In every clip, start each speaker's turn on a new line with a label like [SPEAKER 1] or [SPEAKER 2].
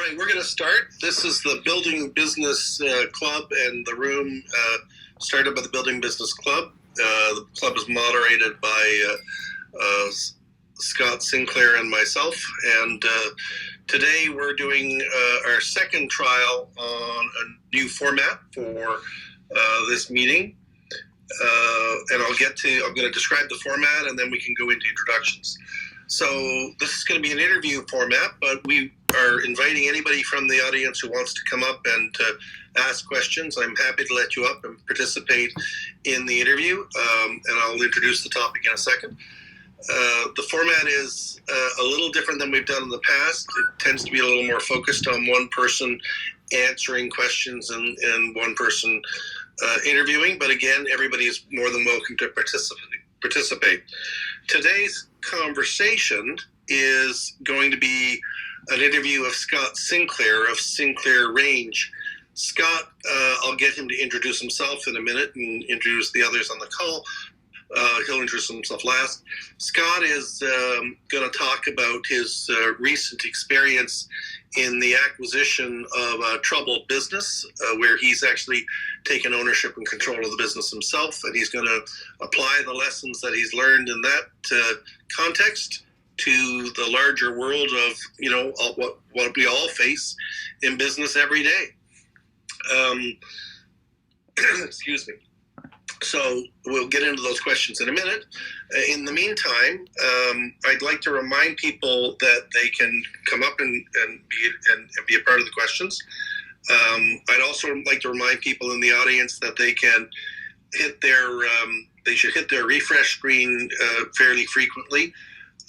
[SPEAKER 1] right, we're going to start. This is the Building Business Club, and the room started by the Building Business Club. The club is moderated by Scott Sinclair and myself, and today we're doing our second trial on a new format for this meeting. And I'm going to describe the format, and then we can go into introductions. So this is going to be an interview format, but we are inviting anybody from the audience who wants to come up and to ask questions. I'm happy to let you up and participate in the interview, and I'll introduce the topic in a second. The format is a little different than we've done in the past. It tends to be a little more focused on one person answering questions and one person interviewing, but again, everybody is more than welcome to participate. Today's conversation is going to be an interview of Scott Sinclair of Sinclair Range. Scott, I'll get him to introduce himself in a minute and introduce the others on the call. He'll introduce himself last. Scott is going to talk about his recent experience in the acquisition of a troubled business, where he's actually taken ownership and control of the business himself, and he's going to apply the lessons that he's learned in that context to the larger world of what we all face in business every day. Excuse me. So we'll get into those questions in a minute. In the meantime, I'd like to remind people that they can come up and be a part of the questions. I'd also like to remind people in the audience that they can they should hit their refresh screen fairly frequently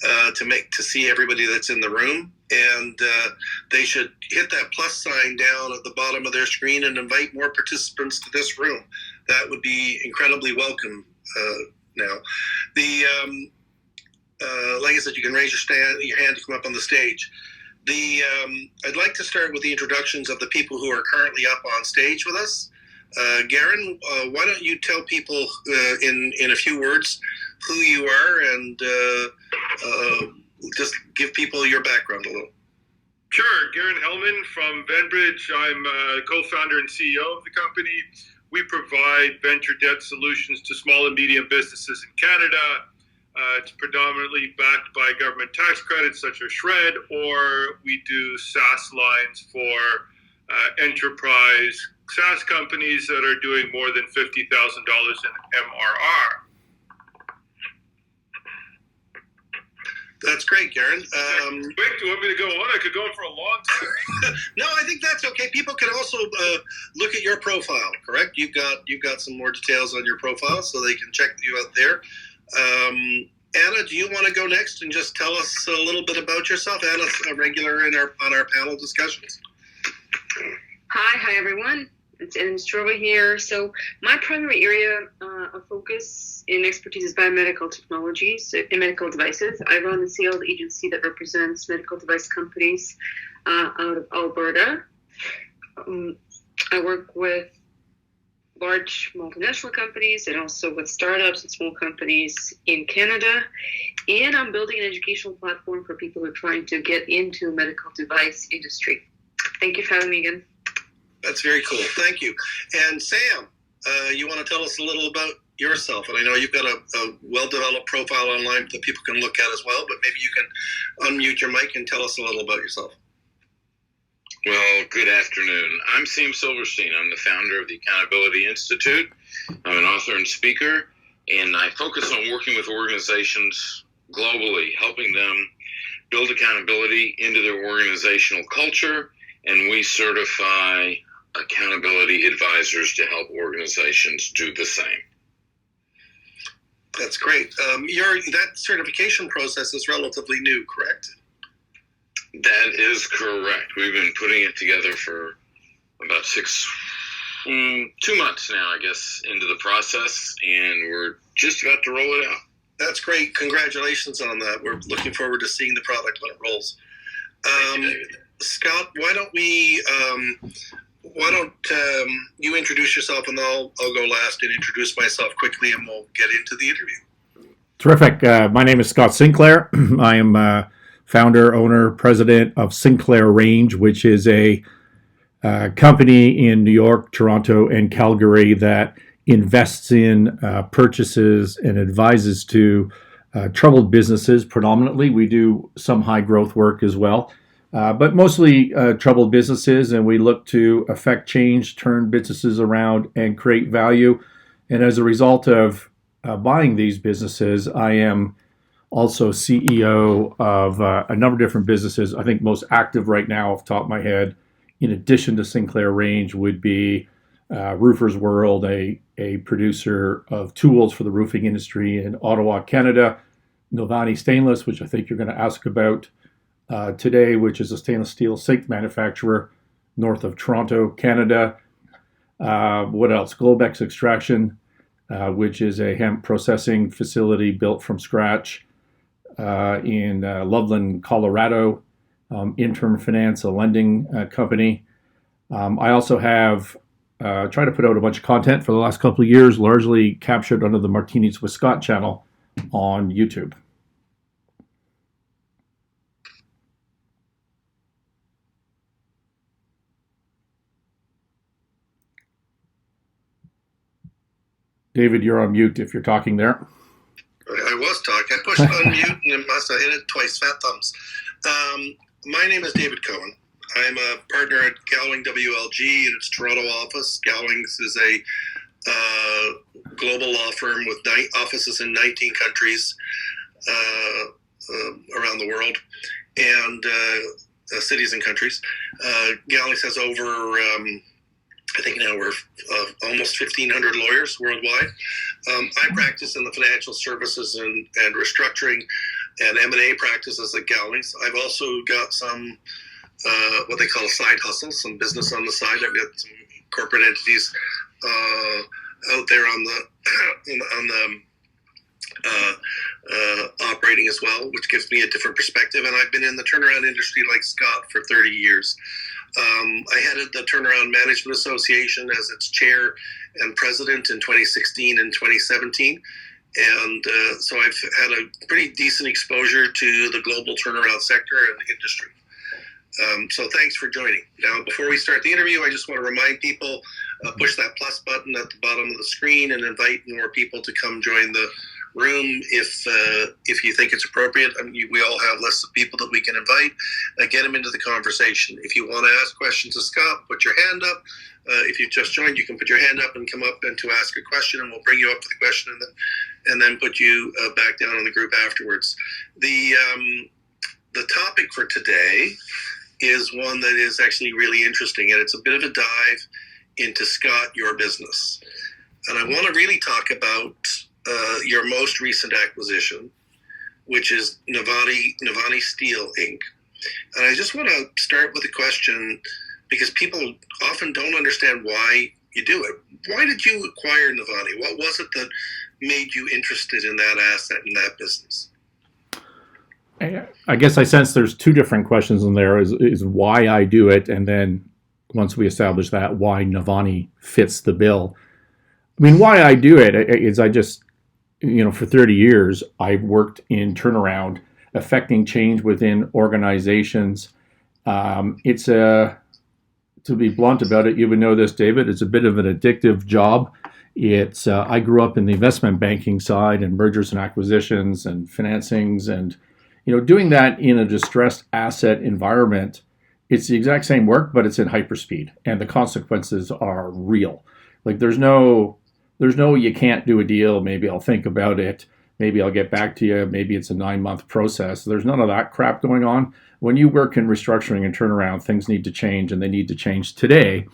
[SPEAKER 1] to see everybody that's in the room, and they should hit that plus sign down at the bottom of their screen and invite more participants to this room. That would be incredibly welcome now. Like I said, you can raise your hand to come up on the stage. I'd like to start with the introductions of the people who are currently up on stage with us. Garen, why don't you tell people in a few words who you are, and just give people your background a little.
[SPEAKER 2] Sure. Garen Hellman from Venbridge. I'm co-founder and CEO of the company. We provide venture debt solutions to small and medium businesses in Canada. It's predominantly backed by government tax credits such as SHRED, or we do SaaS lines for enterprise SaaS companies that are doing more than $50,000 in MRR.
[SPEAKER 1] That's great, Garen.
[SPEAKER 2] Quick, do you want me to go on? I could go on for a long time.
[SPEAKER 1] No, I think that's okay. People can also look at your profile, correct? You've got some more details on your profile, so they can check you out there. Anna, do you want to go next and just tell us a little bit about yourself? Anna's a regular on our panel discussions.
[SPEAKER 3] Hi everyone. It's Anna Strova here. So my primary area of focus and expertise is biomedical technologies and medical devices. I run a sales agency that represents medical device companies out of Alberta. I work with large multinational companies and also with startups and small companies in Canada. And I'm building an educational platform for people who are trying to get into medical device industry. Thank you for having me again.
[SPEAKER 1] That's very cool. Thank you. And Sam, you want to tell us a little about yourself? And I know you've got a well-developed profile online that people can look at as well, but maybe you can unmute your mic and tell us a little about yourself.
[SPEAKER 4] Well, good afternoon. I'm Sam Silverstein. I'm the founder of the Accountability Institute. I'm an author and speaker, and I focus on working with organizations globally, helping them build accountability into their organizational culture, and we certify accountability advisors to help organizations do the same.
[SPEAKER 1] That's great. That certification process is relatively new, correct?
[SPEAKER 4] That is correct. We've been putting it together for about 2 months now, I guess, into the process, and we're just about to roll it out.
[SPEAKER 1] That's great. Congratulations on that. We're looking forward to seeing the product when it rolls.
[SPEAKER 4] Thank you, David.
[SPEAKER 1] Scott, why don't you introduce yourself, and I'll go last and introduce myself quickly, and we'll get into the interview.
[SPEAKER 5] Terrific. My name is Scott Sinclair. I am founder, owner, president of Sinclair Range, which is a company in New York, Toronto, and Calgary that invests in, purchases, and advises to troubled businesses predominantly. We do some high growth work as well, but mostly troubled businesses, and we look to affect change, turn businesses around, and create value. And as a result of buying these businesses, I am also CEO of a number of different businesses. I think most active right now, off the top of my head, in addition to Sinclair Range, would be Roofers World, a producer of tools for the roofing industry in Ottawa, Canada. Novanni Stainless, which I think you're going to ask about today, which is a stainless steel sink manufacturer north of Toronto, Canada. What else? Globex Extraction, which is a hemp processing facility built from scratch in Loveland, Colorado. Interim Finance, a lending company. I also have tried to put out a bunch of content for the last couple of years, largely captured under the Martinis with Scott channel on YouTube. David, you're on mute if you're talking there.
[SPEAKER 1] I was talking. I pushed unmute and it must have hit it twice. Fat thumbs. My name is David Cohen. I'm a partner at Gowling WLG in its Toronto office. Gowling's is a global law firm with offices in 19 countries around the world, and cities and countries. Gowling's has over, I think now we're almost 1,500 lawyers worldwide. I practice in the financial services and restructuring and M&A practices at Gowling's. I've also got some what they call a side hustle, some business on the side. I've got some corporate entities out there on the operating as well, which gives me a different perspective. And I've been in the turnaround industry like Scott for 30 years. I headed the Turnaround Management Association as its chair and president in 2016 and 2017. And so I've had a pretty decent exposure to the global turnaround sector and industry. So thanks for joining. Now, before we start the interview, I just want to remind people, push that plus button at the bottom of the screen and invite more people to come join the room if you think it's appropriate. I mean, we all have lists of people that we can invite. Get them into the conversation. If you want to ask questions of Scott, put your hand up. If you just joined, you can put your hand up and come up and to ask a question, and we'll bring you up to the question and then put you back down in the group afterwards. The topic for today is one that is actually really interesting, and it's a bit of a dive into, Scott, your business. And I want to really talk about your most recent acquisition, which is Novanni Steel Inc. And I just want to start with a question, because people often don't understand why you do it. Why did you acquire Novanni? What was it that made you interested in that asset and that business?
[SPEAKER 5] I guess I sense there's two different questions in there, is why I do it, and then once we establish that, why Novanni fits the bill. I mean, why I do it is I just, for 30 years, I've worked in turnaround, affecting change within organizations. It's to be blunt about it, you would know this, David, it's a bit of an addictive job. It's I grew up in the investment banking side and mergers and acquisitions and financings, and doing that in a distressed asset environment. It's the exact same work, but it's in hyperspeed, and the consequences are real. Like there's no you can't do a deal, maybe I'll think about it, maybe I'll get back to you, maybe it's a 9-month process. There's none of that crap going on. When you work in restructuring and turnaround, things need to change, and they need to change today.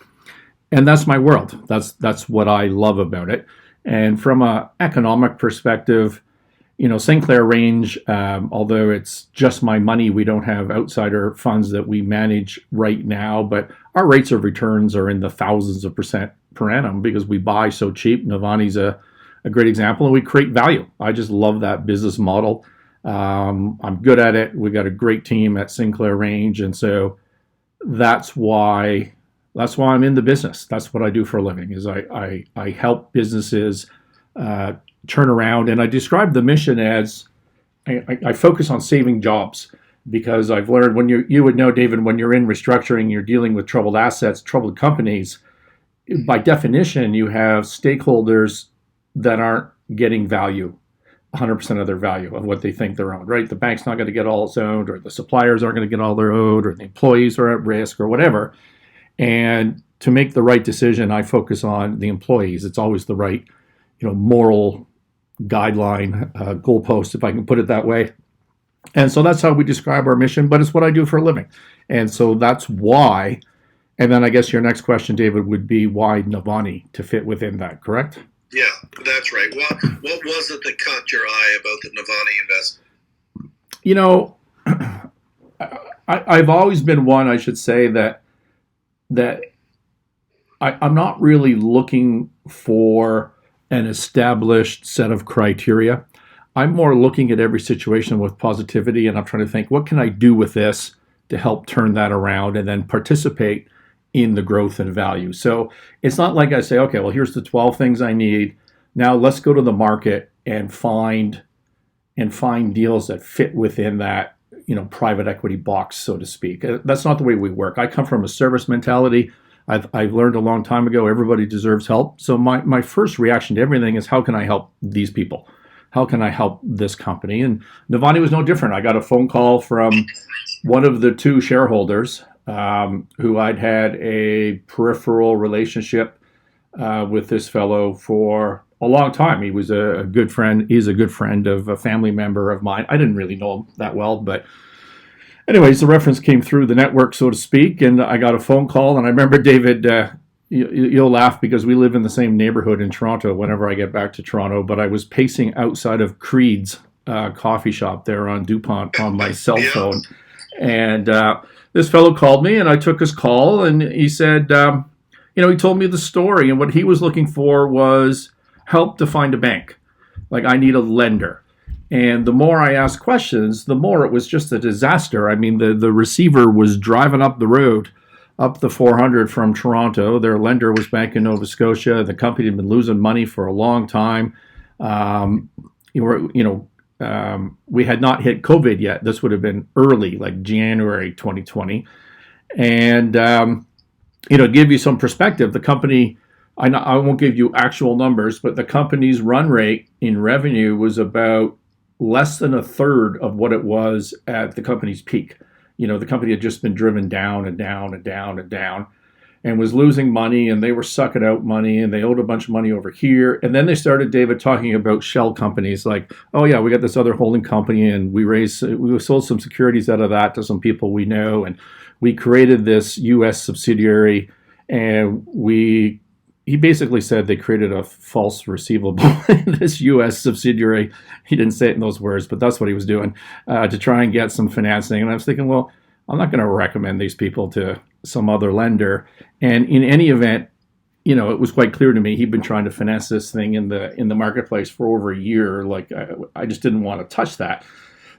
[SPEAKER 5] And that's my world. That's what I love about it. And from an economic perspective, Sinclair Range, although it's just my money, we don't have outsider funds that we manage right now, but our rates of returns are in the thousands of % per annum because we buy so cheap. Novanni's a great example, and we create value. I just love that business model. I'm good at it. We got a great team at Sinclair Range, and so that's why I'm in the business. That's what I do for a living. Is I help businesses turn around, and I describe the mission as I focus on saving jobs. because I've learned when you would know, David, when you're in restructuring, you're dealing with troubled assets, troubled companies. By definition, you have stakeholders that aren't getting value, 100% of their value of what they think they're owed, right? The bank's not going to get all it's owed, or the suppliers aren't going to get all they're owed, or the employees are at risk, or whatever. And to make the right decision, I focus on the employees. It's always the right, moral guideline, goalpost, if I can put it that way. And so that's how we describe our mission, but it's what I do for a living. And so that's why. And then I guess your next question, David, would be why Novanni to fit within that, correct?
[SPEAKER 1] Yeah, that's right. What was it that caught your eye about the Novanni investment?
[SPEAKER 5] I've always been one, I should say, that I'm not really looking for an established set of criteria. I'm more looking at every situation with positivity, and I'm trying to think, what can I do with this to help turn that around and then participate in the growth and value. So it's not like I say, okay, well, here's the 12 things I need. Now let's go to the market and find deals that fit within that, private equity box, so to speak. That's not the way we work. I come from a service mentality. I've learned a long time ago, everybody deserves help. So my first reaction to everything is, how can I help these people? How can I help this company? And Novanni was no different. I got a phone call from one of the two shareholders who I'd had a peripheral relationship with this fellow for a long time. He was a good friend. He's a good friend of a family member of mine. I didn't really know him that well, but anyways, the reference came through the network, so to speak, and I got a phone call. And I remember, David, you'll laugh because we live in the same neighborhood in Toronto whenever I get back to Toronto, but I was pacing outside of Creed's coffee shop there on DuPont on my cell phone. And this fellow called me, and I took his call, and he said, he told me the story, and what he was looking for was help to find a bank. Like, I need a lender. And the more I asked questions, the more it was just a disaster. I mean, the receiver was driving up the road, up the 400 from Toronto. Their lender was Bank of Nova Scotia. The company had been losing money for a long time. We had not hit COVID yet. This would have been early, like January 2020. And, to give you some perspective, the company, I won't give you actual numbers, but the company's run rate in revenue was about less than a third of what it was at the company's peak. The company had just been driven down and down and down and down and was losing money, and they were sucking out money, and they owed a bunch of money over here. And then they started, David, talking about shell companies like, oh yeah, we got this other holding company, and we sold some securities out of that to some people we know, and we created this U.S. subsidiary, and he basically said they created a false receivable in this U.S. subsidiary. He didn't say it in those words, but that's what he was doing to try and get some financing. And I was thinking, well, I'm not going to recommend these people to some other lender. And in any event, it was quite clear to me he'd been trying to finesse this thing in the marketplace for over a year. Like, I just didn't want to touch that.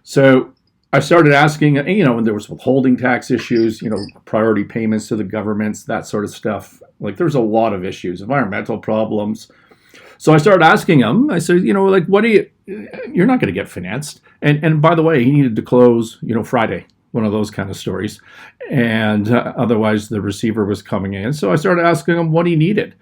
[SPEAKER 5] So I started asking, and there was withholding tax issues, priority payments to the governments, that sort of stuff. Like, there's a lot of issues, environmental problems. So I started asking him, I said, what you're not going to get financed. And by the way, he needed to close, Friday, one of those kind of stories. And otherwise the receiver was coming in. So I started asking him what he needed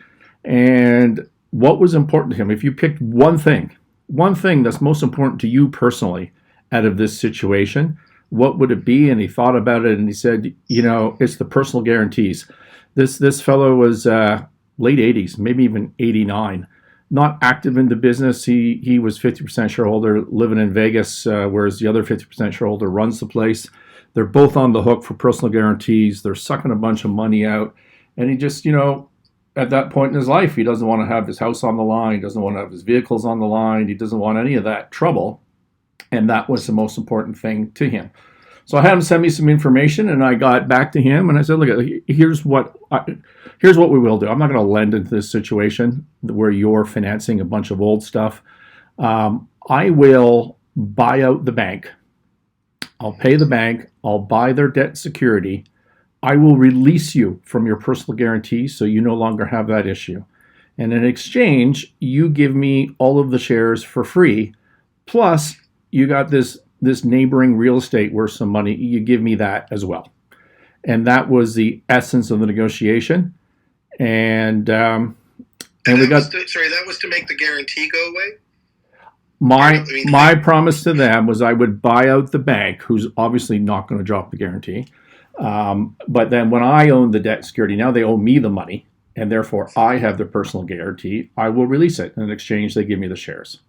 [SPEAKER 5] and what was important to him. If you picked one thing that's most important to you personally out of this situation, what would it be? And he thought about it, and he said, it's the personal guarantees. This fellow was late 80s, maybe even 89, not active in the business. He was 50% shareholder living in Vegas, whereas the other 50% shareholder runs the place. They're both on the hook for personal guarantees. They're sucking a bunch of money out. And he just, at that point in his life, he doesn't want to have his house on the line. He doesn't want to have his vehicles on the line. He doesn't want any of that trouble. And that was the most important thing to him. So I had him send me some information, and I got back to him, and I said, look, here's what we will do. I'm not going to lend into this situation where you're financing a bunch of old stuff. I will buy out the bank. I'll pay the bank. I'll buy their debt security. I will release you from your personal guarantee so you no longer have that issue. And in exchange, you give me all of the shares for free. Plus, you got this this neighboring real estate worth some money, you give me that as well. And that was the essence of the negotiation. And we got
[SPEAKER 1] that was to make the guarantee go away.
[SPEAKER 5] My promise to them was I would buy out the bank, who's obviously not going to drop the guarantee. But then when I own the debt security, now they owe me the money, and therefore I have the personal guarantee. I will release it. In exchange, they give me the shares.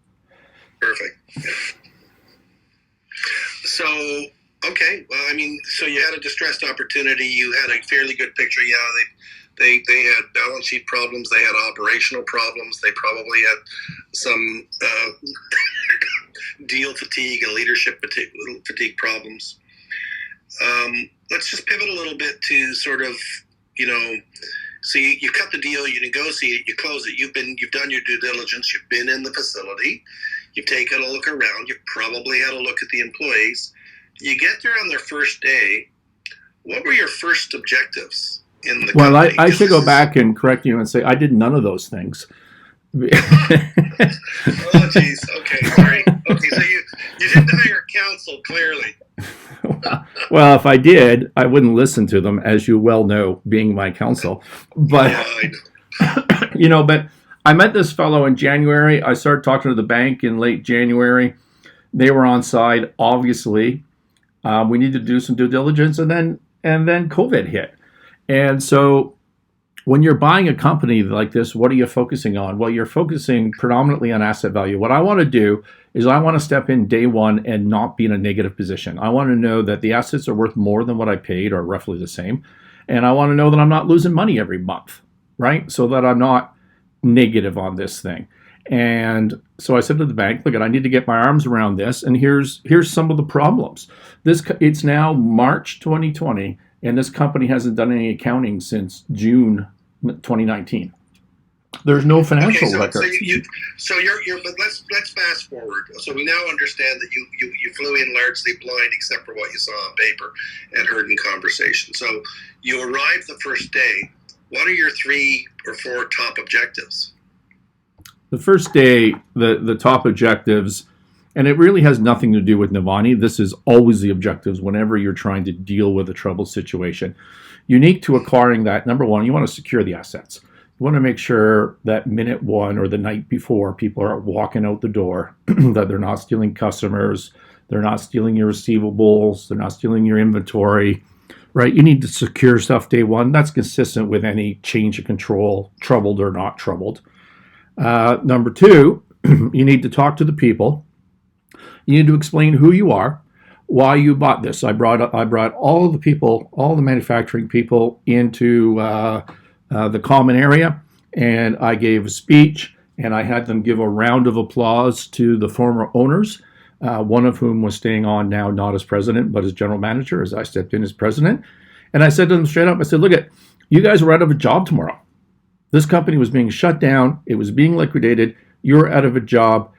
[SPEAKER 1] Perfect. So, okay. Well, I mean, so you had a distressed opportunity. You had a fairly good picture. Yeah, they had balance sheet problems. They had operational problems. They probably had some deal fatigue and leadership fatigue problems. Let's just pivot a little bit to sort of, so you cut the deal, you negotiate, you close it. You've done your due diligence. You've been in the facility. You've taken a look around. You've probably had a look at the employees. You get there on their first day. What were your first objectives in the company?
[SPEAKER 5] I should go back and correct you and say I did none of those things.
[SPEAKER 1] Oh, geez. Okay, sorry. Okay, so you didn't hire counsel, clearly.
[SPEAKER 5] Well, if I did, I wouldn't listen to them, as you well know, being my counsel. But,
[SPEAKER 1] yeah,
[SPEAKER 5] but I met this fellow in January. I started talking to the bank in late January. They were on side, obviously. We needed to do some due diligence, and then COVID hit. And so when you're buying a company like this, what are you focusing on? Well, you're focusing predominantly on asset value. What I want to do is I want to step in day one and not be in a negative position. I want to know that the assets are worth more than what I paid or roughly the same. And I want to know that I'm not losing money every month, right? So that I'm not negative on this thing. And so I said to the bank, look, I need to get my arms around this. And here's some of the problems. It's now March 2020, and this company hasn't done any accounting since June 2019. There's no financial record.
[SPEAKER 1] But let's fast forward. So we now understand that you flew in largely blind, except for what you saw on paper and heard in conversation. So you arrived the first day. What are your 3 or 4 top objectives?
[SPEAKER 5] The first day, the top objectives, and it really has nothing to do with Novanni. This is always the objectives whenever you're trying to deal with a troubled situation. Unique to acquiring that, number one, you want to secure the assets. You want to make sure that minute one or the night before people are walking out the door, that they're not stealing customers, they're not stealing your receivables, they're not stealing your inventory, right? You need to secure stuff day one. That's consistent with any change of control, troubled or not troubled. Number 2, you need to talk to the people. You need to explain who you are, why you bought this. I brought all of the people, all the manufacturing people into the common area, and I gave a speech, and I had them give a round of applause to the former owners, one of whom was staying on now, not as president, but as general manager, as I stepped in as president. And I said to them straight up, I said, look, you guys are out of a job tomorrow. This company was being shut down. It was being liquidated. You're out of a job.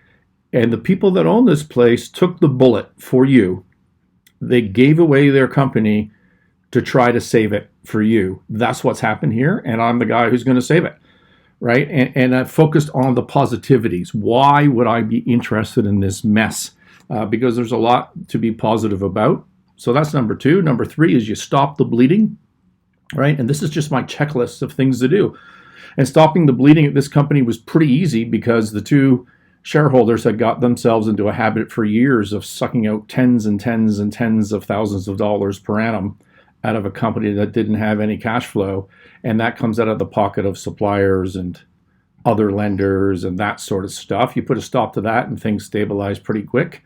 [SPEAKER 5] And the people that own this place took the bullet for you. They gave away their company to try to save it for you. That's what's happened here. And I'm the guy who's going to save it. Right? And I focused on the positivities. Why would I be interested in this mess? Because there's a lot to be positive about. So that's number 2. Number 3 is you stop the bleeding. Right? And this is just my checklist of things to do. And stopping the bleeding at this company was pretty easy because the 2 shareholders had got themselves into a habit for years of sucking out tens and tens and tens of thousands of dollars per annum out of a company that didn't have any cash flow. And that comes out of the pocket of suppliers and other lenders and that sort of stuff. You put a stop to that and things stabilize pretty quick.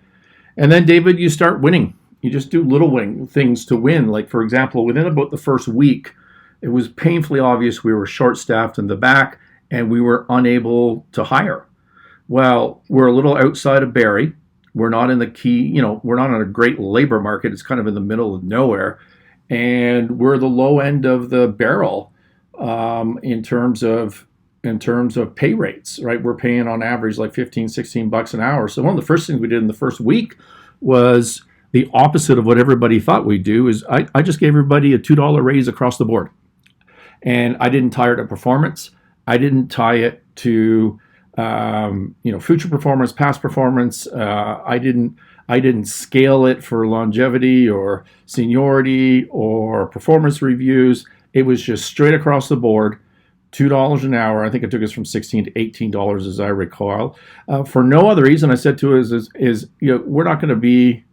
[SPEAKER 5] And then, David, you start winning. You just do little things to win. Like, for example, within about the first week, it was painfully obvious we were short-staffed in the back and we were unable to hire. Well, we're a little outside of Barrie. We're not in the key, we're not in a great labor market. It's kind of in the middle of nowhere. And we're the low end of the barrel in terms of pay rates, right? We're paying on average like $15-16 an hour. So one of the first things we did in the first week was the opposite of what everybody thought we'd do. Is I just gave everybody a $2 raise across the board. And I didn't tie it to performance. I didn't tie it to future performance, past performance. I I didn't scale it for longevity or seniority or performance reviews. It was just straight across the board, $2 an hour. I think it took us from $16 to $18, as I recall. For no other reason, I said to us is we're not going to be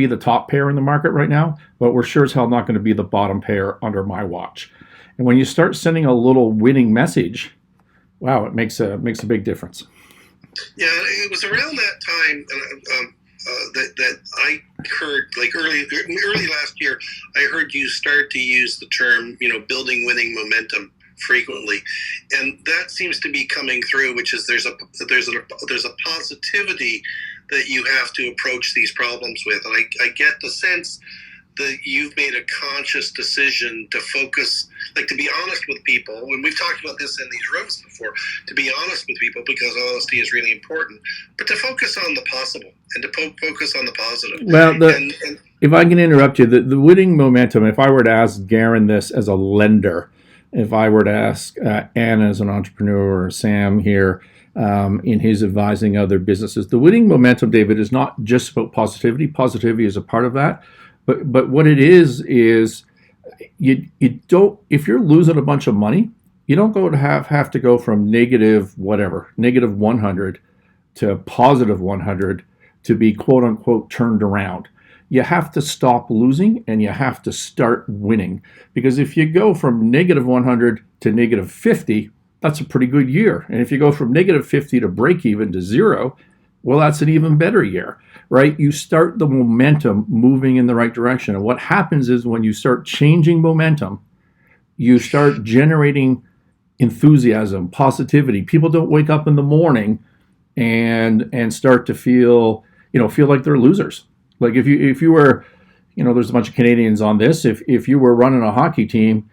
[SPEAKER 5] the top pair in the market right now, but we're sure as hell not going to be the bottom pair under my watch. And when you start sending a little winning message, wow, it makes a big difference.
[SPEAKER 1] Yeah, it was around that time that I heard, like early last year, I heard you start to use the term, building winning momentum frequently, and that seems to be coming through. Which is there's a positivity that you have to approach these problems with, and I get the sense that you've made a conscious decision to focus, like to be honest with people. When we've talked about this in these rooms before, to be honest with people because honesty is really important, but to focus on the possible and to focus on the positive.
[SPEAKER 5] Well, if I can interrupt you, the winning momentum, if I were to ask Garen this as a lender, if I were to ask Anna as an entrepreneur or Sam here in his advising other businesses, the winning momentum, David, is not just about positivity. Positivity is a part of that. But what it is you don't, if you're losing a bunch of money, you don't have to go from negative 100 to positive 100 to be quote unquote turned around. You have to stop losing and you have to start winning. Because if you go from negative 100 to negative 50, that's a pretty good year. And if you go from negative 50 to break even to zero, well, that's an even better year, right? You start the momentum moving in the right direction. And what happens is when you start changing momentum, you start generating enthusiasm, positivity. People don't wake up in the morning and start to feel like they're losers. Like if you were, there's a bunch of Canadians on this. If you were running a hockey team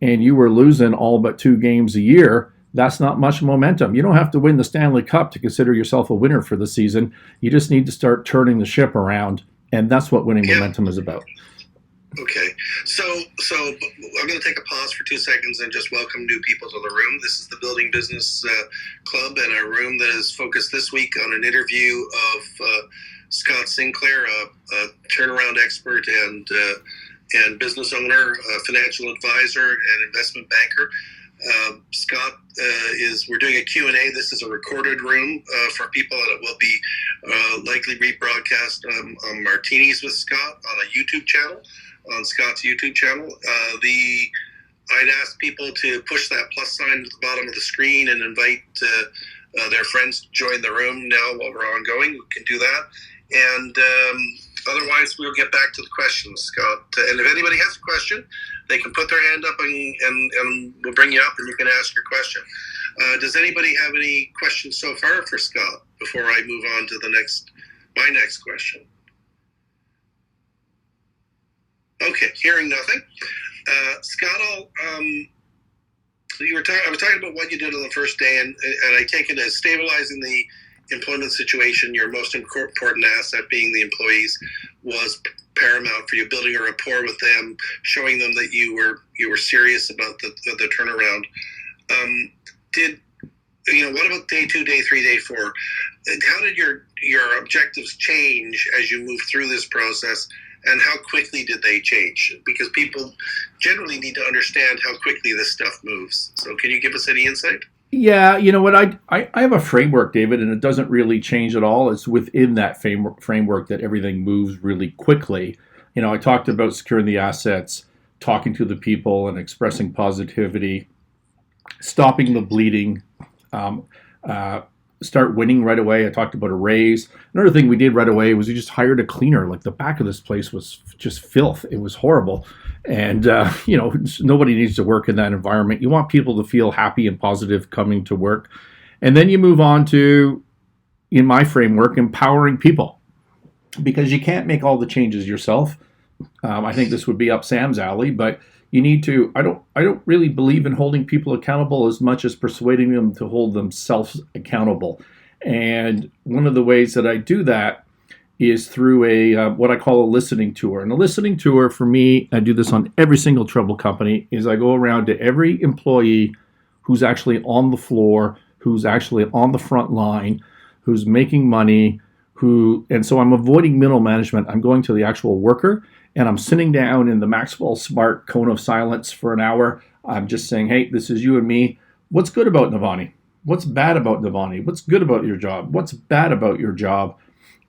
[SPEAKER 5] and you were losing all but 2 games a year, that's not much momentum. You don't have to win the Stanley Cup to consider yourself a winner for the season. You just need to start turning the ship around, and that's what winning momentum is about.
[SPEAKER 1] Okay, so I'm going to take a pause for 2 seconds and just welcome new people to the room. This is the Building Business Club, and a room that is focused this week on an interview of Scott Sinclair, a turnaround expert and business owner, a financial advisor, and investment banker. Scott we're doing a Q&A. This is a recorded room for people, and it will be likely rebroadcast on Martinis with Scott on a YouTube channel, on Scott's YouTube channel. I'd ask people to push that plus sign at the bottom of the screen and invite their friends to join the room now while we're ongoing. We can do that. And otherwise, we'll get back to the questions, Scott. And if anybody has a question, they can put their hand up and we'll bring you up and you can ask your question. Does anybody have any questions so far for Scott before I move on to my next question? Okay, hearing nothing. Scott, I was talking about what you did on the first day, and I take it as stabilizing the employment situation. Your most important asset being the employees was paramount for you, building a rapport with them, showing them that you were serious about the turnaround. What about day 2, day 3, day 4? How did your objectives change as you moved through this process, and how quickly did they change? Because people generally need to understand how quickly this stuff moves. So can you give us any insight?
[SPEAKER 5] Yeah, you know what, I have a framework, David, and it doesn't really change at all. It's within that framework that everything moves really quickly. I talked about securing the assets, talking to the people and expressing positivity, stopping the bleeding, start winning right away. I talked about a raise. Another thing we did right away was we just hired a cleaner. Like the back of this place was just filth. It was horrible. And, nobody needs to work in that environment. You want people to feel happy and positive coming to work. And then you move on to, in my framework, empowering people. Because you can't make all the changes yourself. I think this would be up Sam's alley, but you need to, I don't really believe in holding people accountable as much as persuading them to hold themselves accountable. And one of the ways that I do that is through what I call a listening tour. And a listening tour for me, I do this on every single travel company, is I go around to every employee who's actually on the floor, who's actually on the front line, who's making money, and so I'm avoiding middle management. I'm going to the actual worker, and I'm sitting down in the Maxwell Smart cone of silence for an hour. I'm just saying, hey, this is you and me. What's good about Novanni? What's bad about Novanni? What's good about your job? What's bad about your job?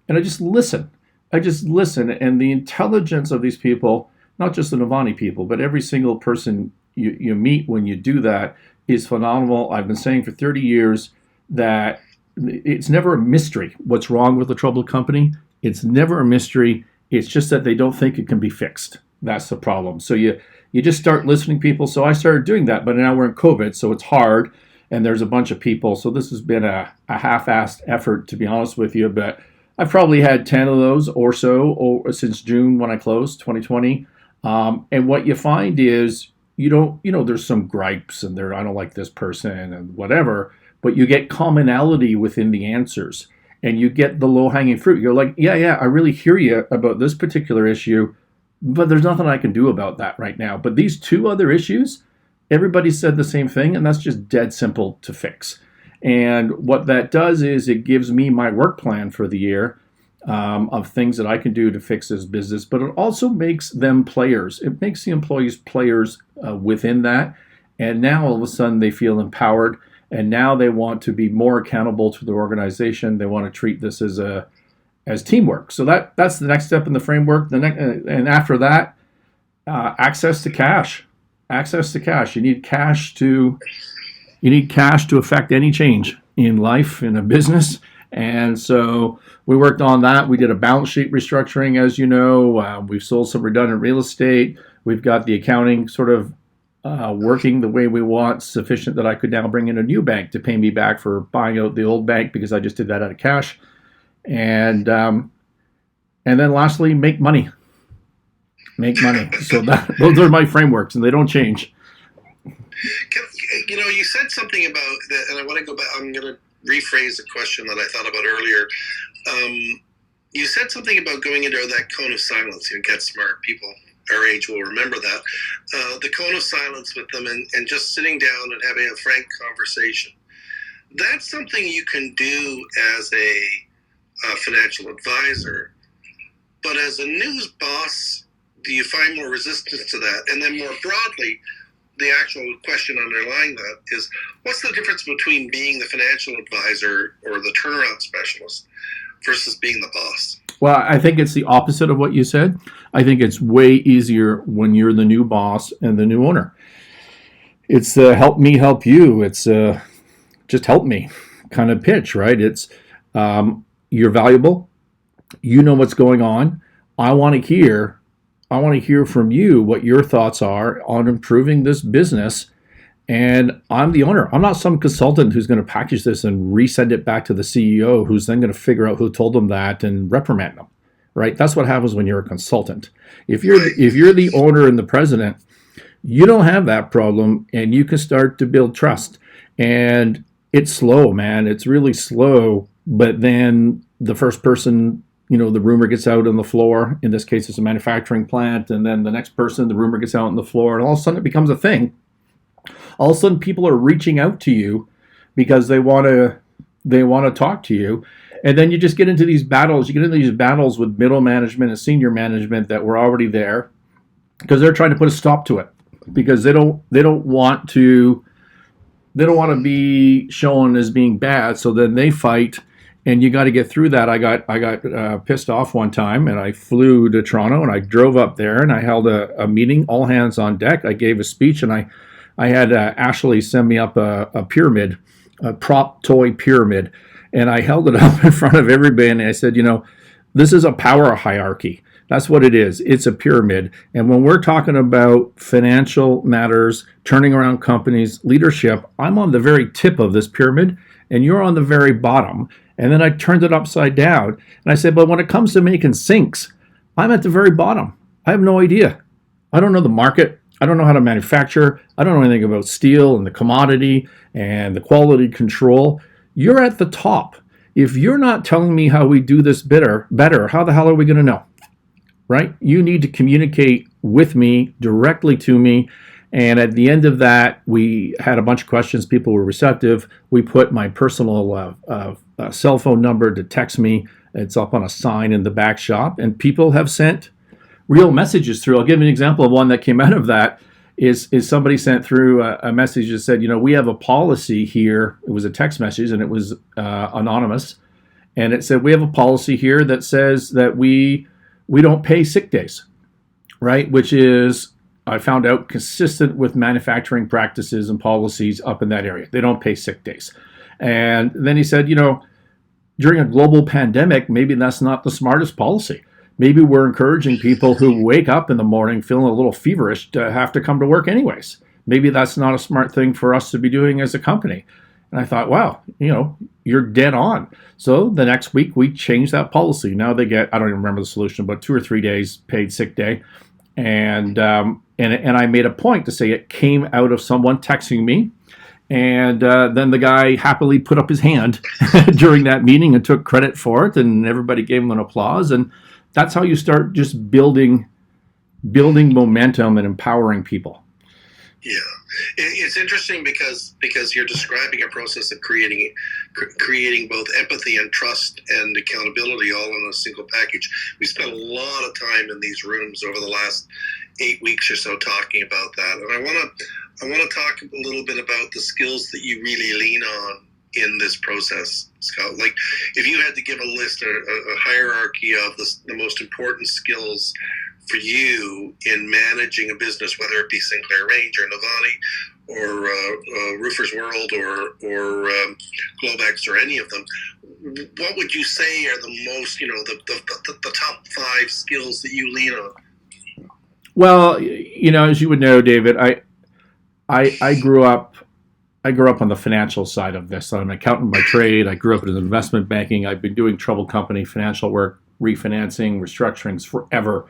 [SPEAKER 5] And I just listen. And the intelligence of these people, not just the Novanni people, but every single person you meet when you do that is phenomenal. I've been saying for 30 years that it's never a mystery what's wrong with a troubled company. It's never a mystery. It's just that they don't think it can be fixed. That's the problem. So you just start listening to people. So I started doing that, but now we're in COVID, so it's hard, and there's a bunch of people. So this has been a half-assed effort, to be honest with you, but I've probably had 10 of those or so since June when I closed 2020. And what you find is there's some gripes and I don't like this person and whatever, but you get commonality within the answers and you get the low-hanging fruit. You're like, yeah, I really hear you about this particular issue, but there's nothing I can do about that right now. But these two other issues, everybody said the same thing, and that's just dead simple to fix. And what that does is it gives me my work plan for the year of things that I can do to fix this business, but it also makes them players. It makes the employees players within that. And now all of a sudden they feel empowered, and now they want to be more accountable to the organization. They want to treat this as teamwork. So that's the next step in the framework. And after that, access to cash. Access to cash. You need cash to affect any change in life, in a business. And so we worked on that. We did a balance sheet restructuring, as you know. We've sold some redundant real estate. We've got the accounting sort of working the way we want, sufficient that I could now bring in a new bank to pay me back for buying out the old bank because I just did that out of cash. And then lastly, make money. Make money. So those are my frameworks, and they don't change.
[SPEAKER 1] You said something about that, and I want to go back. I'm going to rephrase the question that I thought about earlier. You said something about going into that cone of silence. Get smart. People our age will remember that. The cone of silence with them and just sitting down and having a frank conversation. That's something you can do as a financial advisor. But as a news boss, do you find more resistance to that? And then more broadly, the actual question underlying that is, what's the difference between being the financial advisor or the turnaround specialist versus being the boss?
[SPEAKER 5] Well, I think it's the opposite of what you said. I think it's way easier when you're the new boss and the new owner. It's help me help you. It's just help me kind of pitch, right? It's you're valuable. You know what's going on. I want to hear from you what your thoughts are on improving this business. And I'm the owner. I'm not some consultant who's going to package this and resend it back to the CEO, who's then going to figure out who told them that and reprimand them, right? That's what happens when you're a consultant. If you're the owner and the president, you don't have that problem, and you can start to build trust. And it's slow, man. It's really slow. But then the first person, the rumor gets out on the floor. In this case, it's a manufacturing plant. And then the next person, the rumor gets out on the floor. And all of a sudden it becomes a thing. All of a sudden people are reaching out to you because they want to talk to you. And then you just get into these battles. You get into these battles with middle management and senior management that were already there because they're trying to put a stop to it because they don't want to be shown as being bad. So then they fight. And you got to get through that. I got pissed off one time, and I flew to Toronto, and I drove up there, and I held a meeting, all hands on deck. I gave a speech, and I had Ashley send me up a pyramid, a prop toy pyramid, and I held it up in front of everybody, and I said, this is a power hierarchy. That's what it is. It's a pyramid. And when we're talking about financial matters, turning around companies, leadership, I'm on the very tip of this pyramid, and you're on the very bottom. And then I turned it upside down. And I said, but when it comes to making sinks, I'm at the very bottom. I have no idea. I don't know the market. I don't know how to manufacture. I don't know anything about steel and the commodity and the quality control. You're at the top. If you're not telling me how we do this better, how the hell are we going to know? Right? You need to communicate with me, directly to me. And at the end of that, we had a bunch of questions. People were receptive. We put my personal cell phone number to text me It's up on a sign in the back shop, and people have sent real messages through. I'll give you an example of one that came out of that. Is somebody sent through a message that said, we have a policy here. It was a text message, and it was anonymous. And it said, we have a policy here that says that we don't pay sick days, right? Which is, I found out, consistent with manufacturing practices and policies up in that area. They don't pay sick days. And then he said, during a global pandemic, maybe that's not the smartest policy. Maybe we're encouraging people who wake up in the morning feeling a little feverish to have to come to work anyways. Maybe that's not a smart thing for us to be doing as a company. And I thought, wow, you're dead on. So the next week we changed that policy. Now they get, I don't even remember the solution, but 2 or 3 days paid sick day. And I made a point to say it came out of someone texting me. And then the guy happily put up his hand during that meeting and took credit for it. And everybody gave him an applause. And that's how you start just building momentum and empowering people.
[SPEAKER 1] Yeah, it's interesting because you're describing a process of creating both empathy and trust and accountability all in a single package. We spent a lot of time in these rooms over the last 8 weeks or so talking about that, and I want to talk a little bit about the skills that you really lean on in this process, Scott. Like, if you had to give a list or a hierarchy of the most important skills for you in managing a business, whether it be Sinclair Range or Novanni or Roofers World or Globex or any of them, what would you say are the most, the top 5 skills that you lean on?
[SPEAKER 5] Well, as you would know, David, I grew up on the financial side of this. I'm an accountant by trade. I grew up in investment banking. I've been doing troubled company financial work, refinancing, restructurings forever.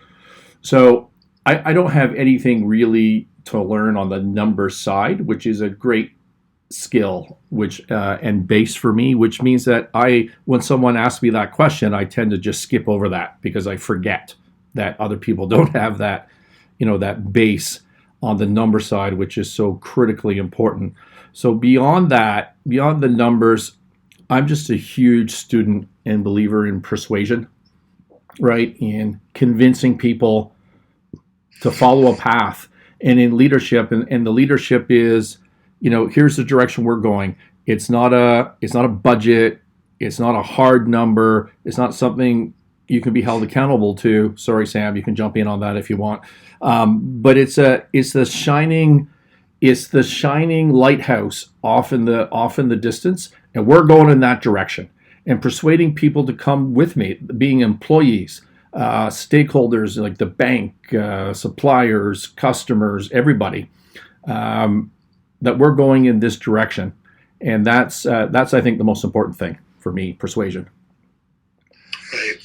[SPEAKER 5] So I don't have anything really to learn on the numbers side, which is a great skill, and base for me, which means that when someone asks me that question, I tend to just skip over that because I forget that other people don't have that, that base on the number side, which is so critically important. So beyond the numbers, I'm just a huge student and believer in persuasion, right? In convincing people to follow a path, and in leadership, and the leadership is, here's the direction we're going. It's not a budget. It's not a hard number. It's not something you can be held accountable to. Sorry, Sam, you can jump in on that if you want. But it's the shining lighthouse off in the distance, and we're going in that direction. And persuading people to come with me, being employees, stakeholders like the bank, suppliers, customers, everybody, that we're going in this direction. And that's I think the most important thing for me, persuasion.
[SPEAKER 1] Right.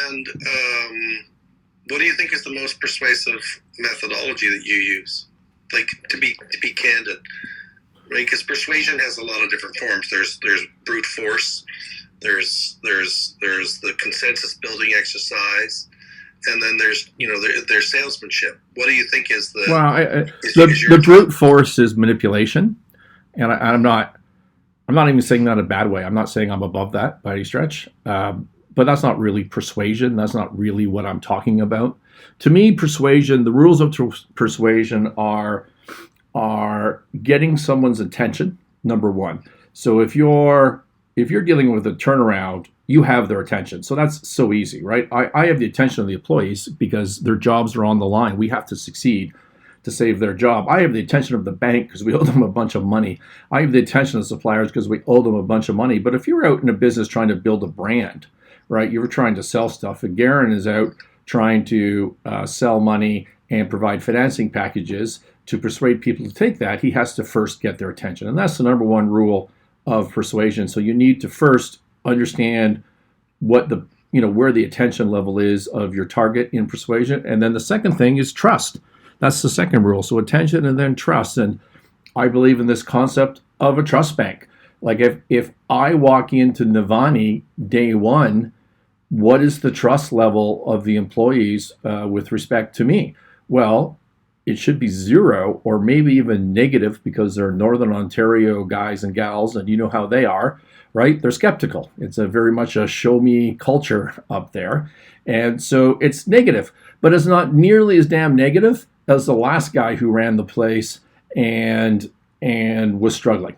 [SPEAKER 1] And what do you think is the most persuasive methodology that you use? Like, to be candid, right? Because persuasion has a lot of different forms. There's brute force. There's the consensus building exercise, and then there's salesmanship. What do you think is the
[SPEAKER 5] the brute force is manipulation, and I'm not even saying that in a bad way. I'm not saying I'm above that by any stretch, but that's not really persuasion. That's not really what I'm talking about. To me, persuasion, the rules of persuasion are getting someone's attention, number one. So if you're dealing with a turnaround, you have their attention. So that's so easy, right? I have the attention of the employees because their jobs are on the line. We have to succeed to save their job. I have the attention of the bank because we owe them a bunch of money. I have the attention of the suppliers because we owe them a bunch of money. But if you're out in a business trying to build a brand, right, you're trying to sell stuff, and Garen is out trying to sell money and provide financing packages to persuade people to take that, he has to first get their attention. And that's the number one rule of persuasion. So you need to first understand what where the attention level is of your target in persuasion. And then the second thing is trust. That's the second rule. So attention and then trust. And I believe in this concept of a trust bank. Like if I walk into Novanni day one, what is the trust level of the employees with respect to me? Well, it should be 0 or maybe even negative because they're Northern Ontario guys and gals, and you know how they are, right? They're skeptical. It's a very much a show me culture up there. And so it's negative, but it's not nearly as damn negative as the last guy who ran the place and was struggling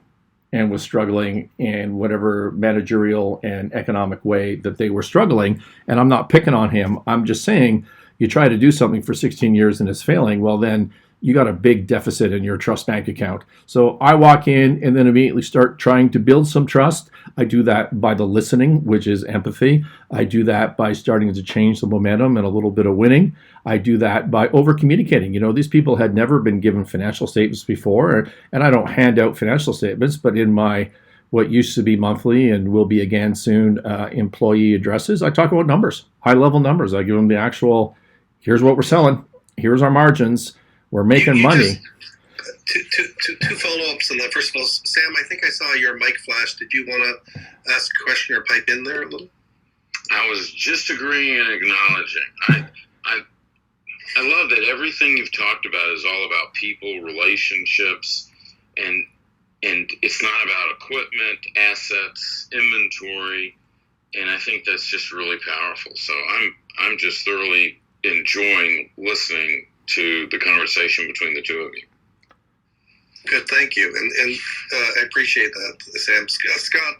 [SPEAKER 5] in whatever managerial and economic way that they were struggling. And I'm not picking on him. I'm just saying, you try to do something for 16 years and it's failing, well, then you got a big deficit in your trust bank account. So I walk in and then immediately start trying to build some trust. I do that by the listening, which is empathy. I do that by starting to change the momentum and a little bit of winning. I do that by over communicating. These people had never been given financial statements before, and I don't hand out financial statements, but in my what used to be monthly and will be again soon employee addresses, I talk about numbers, high level numbers. I give them the actual, here's what we're selling, here's our margins, we're making money.
[SPEAKER 1] Two follow-ups on that. First of all, Sam, I think I saw your mic flash. Did you want to ask a question or pipe in there a little?
[SPEAKER 4] I was just agreeing and acknowledging. I love that everything you've talked about is all about people, relationships, and it's not about equipment, assets, inventory, and I think that's just really powerful. So I'm just thoroughly enjoying listening to the conversation between the two of you.
[SPEAKER 1] Good, thank you, and I appreciate that, Sam. Scott,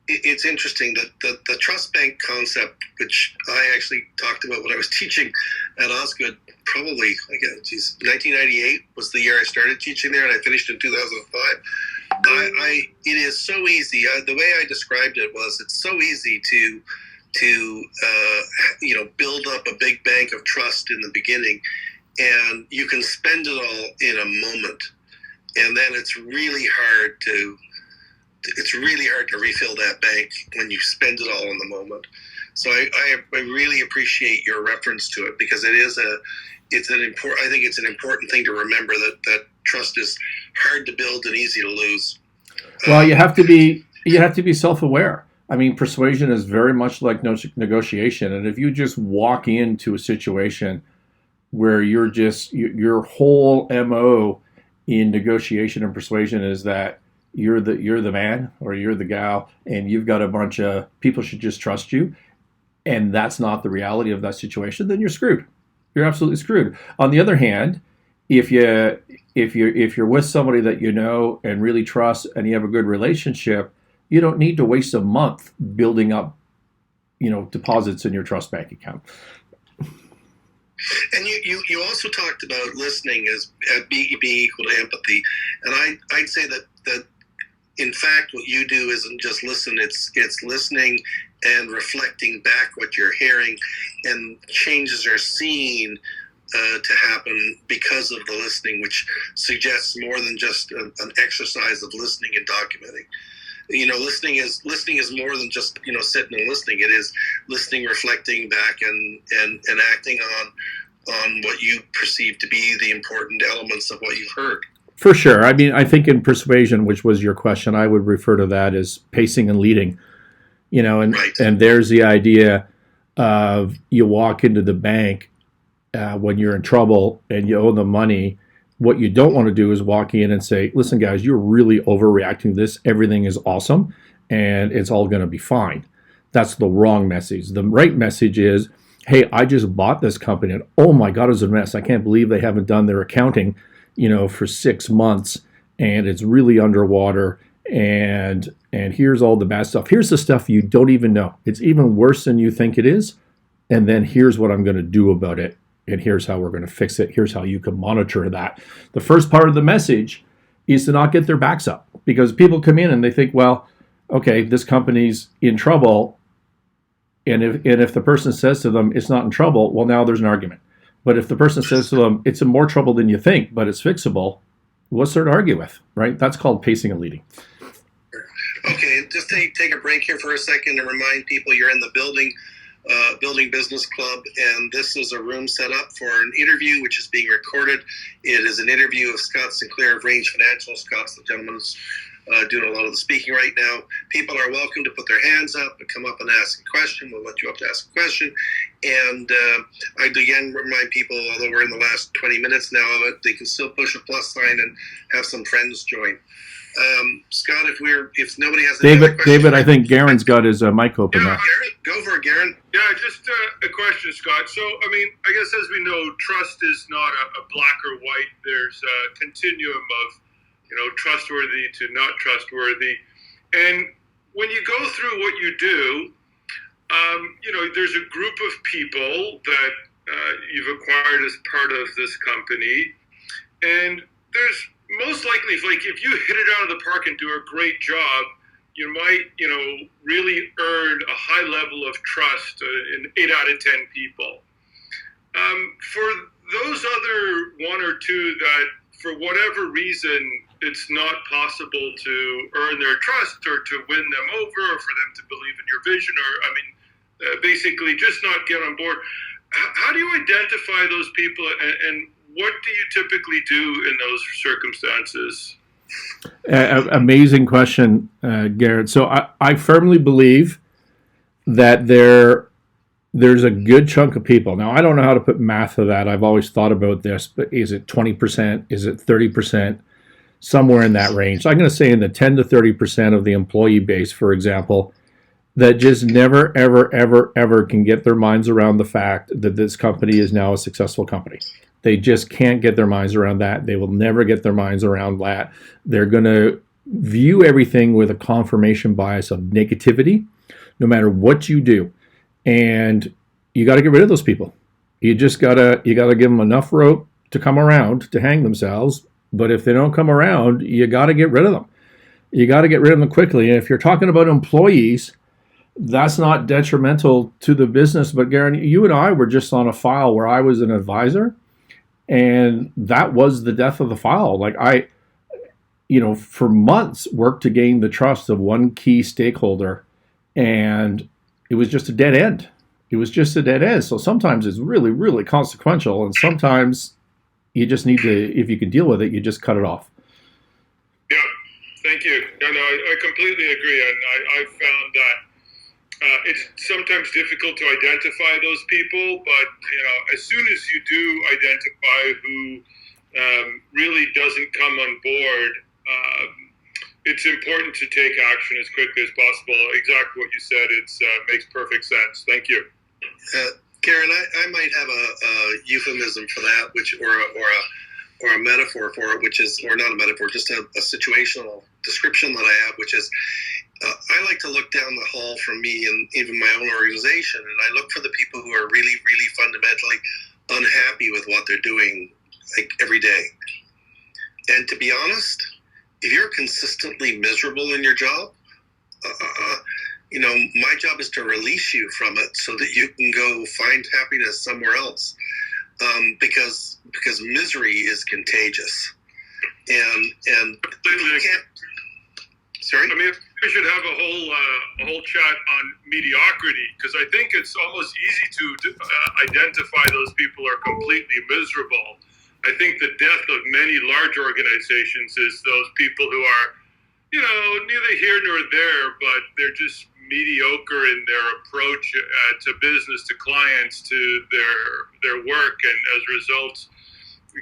[SPEAKER 1] it's interesting that the trust bank concept, which I actually talked about when I was teaching at Osgood, probably 1998 was the year I started teaching there, and I finished in 2005. It is so easy. The way I described it was, it's so easy to build up a big bank of trust in the beginning, and you can spend it all in a moment, and then it's really hard to refill that bank when you spend it all in the moment. So I really appreciate your reference to it, because it's an important thing to remember, that trust is hard to build and easy to lose.
[SPEAKER 5] Well, you have to be self-aware. I mean, persuasion is very much like negotiation, and if you just walk into a situation where your whole MO in negotiation and persuasion is that you're the man or you're the gal, and you've got a bunch of people should just trust you, and that's not the reality of that situation, then you're screwed. You're absolutely screwed. On the other hand, if you're with somebody that you know and really trust, and you have a good relationship, you don't need to waste a month building up, deposits in your trust bank account.
[SPEAKER 1] And you also talked about listening as being equal to empathy, and I'd say that in fact what you do isn't just listen; it's listening and reflecting back what you're hearing, and changes are seen to happen because of the listening, which suggests more than just an exercise of listening and documenting. Listening is more than just sitting and listening. It is listening, reflecting back, and acting on what you perceive to be the important elements of what you've heard.
[SPEAKER 5] For sure. I mean, I think in persuasion, which was your question, I would refer to that as pacing and leading.
[SPEAKER 1] Right.
[SPEAKER 5] And there's the idea of, you walk into the bank when you're in trouble and you owe them money. What you don't want to do is walk in and say, listen, guys, you're really overreacting to this. Everything is awesome and it's all going to be fine. That's the wrong message. The right message is, hey, I just bought this company and oh my God, it's a mess. I can't believe they haven't done their accounting, for 6 months, and it's really underwater. And here's all the bad stuff. Here's the stuff you don't even know. It's even worse than you think it is. And then here's what I'm going to do about it. And here's how we're going to fix it. Here's how you can monitor that. The first part of the message is to not get their backs up, because people come in and they think, well, okay, this company's in trouble. And if the person says to them, it's not in trouble, well, now there's an argument. But if the person says to them, it's in more trouble than you think, but it's fixable, what's there to argue with, right? That's called pacing and leading.
[SPEAKER 1] Okay, just take a break here for a second and remind people you're in the Building Business Club, and this is a room set up for an interview which is being recorded. It is an interview of Scott Sinclair of Range Financial. Scott's the gentleman who's doing a lot of the speaking right now. People are welcome to put their hands up and come up and ask a question. We'll let you up to ask a question. And I'd again remind people, although we're in the last 20 minutes now of it, they can still push a plus sign and have some friends join. Scott, if nobody has any other questions,
[SPEAKER 5] David, I think Garen's got his mic open now.
[SPEAKER 1] Garen, go for it, Garen.
[SPEAKER 2] Yeah, just a question, Scott. So, I mean, I guess as we know, trust is not a black or white. There's a continuum of, trustworthy to not trustworthy. And when you go through what you do, there's a group of people that you've acquired as part of this company. And there's most likely, if you hit it out of the park and do a great job, you might, really earn a high level of trust in 8 out of 10 people. For those other one or two that, for whatever reason, it's not possible to earn their trust or to win them over or for them to believe in your vision or, basically just not get on board. How do you identify those people and what do you typically do in those circumstances?
[SPEAKER 5] Amazing question, Garrett. So I firmly believe that there's a good chunk of people. Now, I don't know how to put math to that. I've always thought about this, but is it 20%? Is it 30%? Somewhere in that range. I'm going to say in the 10 to 30% of the employee base, for example, that just never, ever, ever, ever can get their minds around the fact that this company is now a successful company. They just can't get their minds around that. They will never get their minds around that. They're going to view everything with a confirmation bias of negativity, no matter what you do. And you got to get rid of those people. You got to give them enough rope to come around to hang themselves. But if they don't come around, you got to get rid of them. You got to get rid of them quickly. And if you're talking about employees, that's not detrimental to the business. But Garen, you and I were just on a file where I was an advisor, and that was the death of the file. Like I, for months worked to gain the trust of one key stakeholder, and it was just a dead end. It was just a dead end. So sometimes it's really, really consequential, and sometimes you just need to, if you can deal with it, you just cut it off.
[SPEAKER 2] Yeah, thank you. No, I completely agree. And I've found that it's sometimes difficult to identify those people, but, as soon as you do identify who really doesn't come on board, it's important to take action as quickly as possible. Exactly what you said. It makes perfect sense. Thank you.
[SPEAKER 1] Karen, I might have a euphemism for that, or a metaphor for it, which is, or not a metaphor, just a situational description that I have, which is, I like to look down the hall from me and even my own organization, and I look for the people who are really, really fundamentally unhappy with what they're doing, like every day. And to be honest, if you're consistently miserable in your job, my job is to release you from it so that you can go find happiness somewhere else. Because misery is contagious, and you can't. Sorry.
[SPEAKER 2] I mean, we should have a whole chat on mediocrity, because I think it's almost easy to identify those people are completely miserable. I think the death of many large organizations is those people who are, neither here nor there, but they're just mediocre in their approach to business, to clients, to their work, and as a result,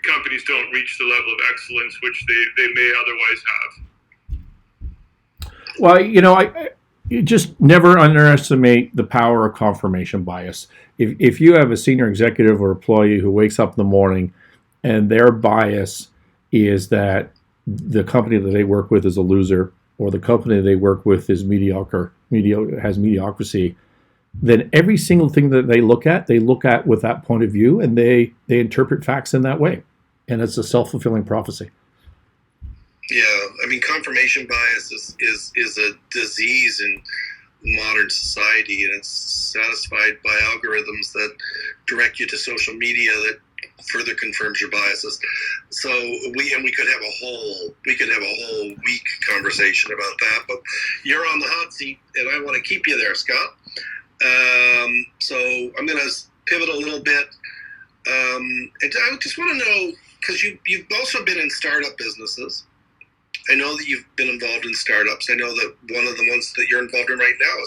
[SPEAKER 2] companies don't reach the level of excellence which they may otherwise have.
[SPEAKER 5] Well, you just never underestimate the power of confirmation bias. If you have a senior executive or employee who wakes up in the morning and their bias is that the company that they work with is a loser, or the company they work with is has mediocrity, then every single thing that they look at with that point of view, and they interpret facts in that way. And it's a self-fulfilling prophecy.
[SPEAKER 1] Yeah, I mean, confirmation bias is a disease in modern society, and it's satisfied by algorithms that direct you to social media that further confirms your biases. So we could have a whole week conversation about that, but you're on the hot seat and I want to keep you there, Scott. So I'm going to pivot a little bit. And I just want to know, because you've also been in startup businesses. I know that you've been involved in startups. I know that one of the ones that you're involved in right now